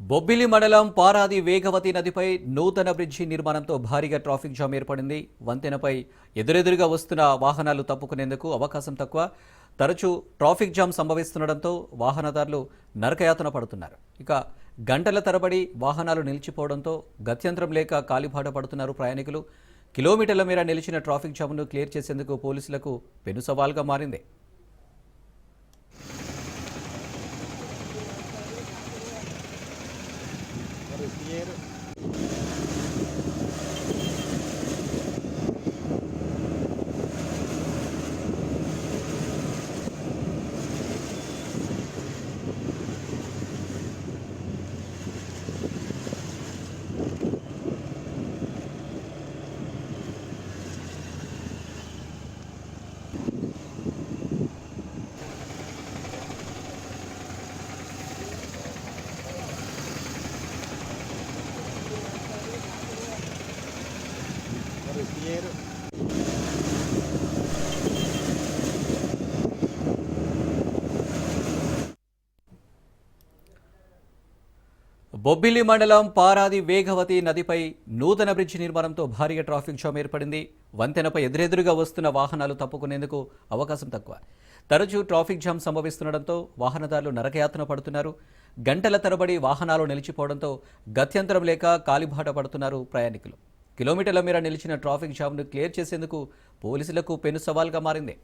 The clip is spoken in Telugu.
బొబ్బిలి మండలం పారాది వేగవతి నదిపై నూతన బ్రిడ్జి నిర్మాణంతో భారీగా ట్రాఫిక్ జామ్ ఏర్పడింది. వంతెనపై ఎదురెదురుగా వస్తున్న వాహనాలు తప్పుకునేందుకు అవకాశం తక్కువ. తరచూ ట్రాఫిక్ జామ్ సంభవిస్తుండటంతో వాహనదారులు నరకయాతన పడుతున్నారు. ఇక గంటల తరబడి వాహనాలు నిలిచిపోవడంతో గత్యంతరం లేక కాలిబాట పడుతున్నారు ప్రయాణికులు. కిలోమీటర్ల మేర నిలిచిన ట్రాఫిక్ జామ్ను క్లియర్ చేసేందుకు పోలీసులకు పెను సవాల్గా మారింది. బొబ్బిలి మండలం పారాది వేగవతి నదిపై నూతన బ్రిడ్జి నిర్మాణంతో భారీగా ట్రాఫిక్ జామ్ ఏర్పడింది. వంతెనపై ఎదురెదురుగా వస్తున్న వాహనాలు తప్పుకునేందుకు అవకాశం తక్కువ. తరచూ ట్రాఫిక్ జామ్ సంభవిస్తుండటంతో వాహనదారులు నరకయాతన పడుతున్నారు. గంటల తరబడి వాహనాలు నిలిచిపోవడంతో గత్యంతరం లేక కాలిబాట పడుతున్నారు ప్రయాణికులు. కిలోమీటర్ల మేర నిలిచిన ట్రాఫిక్ జామ్ను క్లియర్ చేసేందుకు పోలీసులకు పెను సవాల్గా మారింది.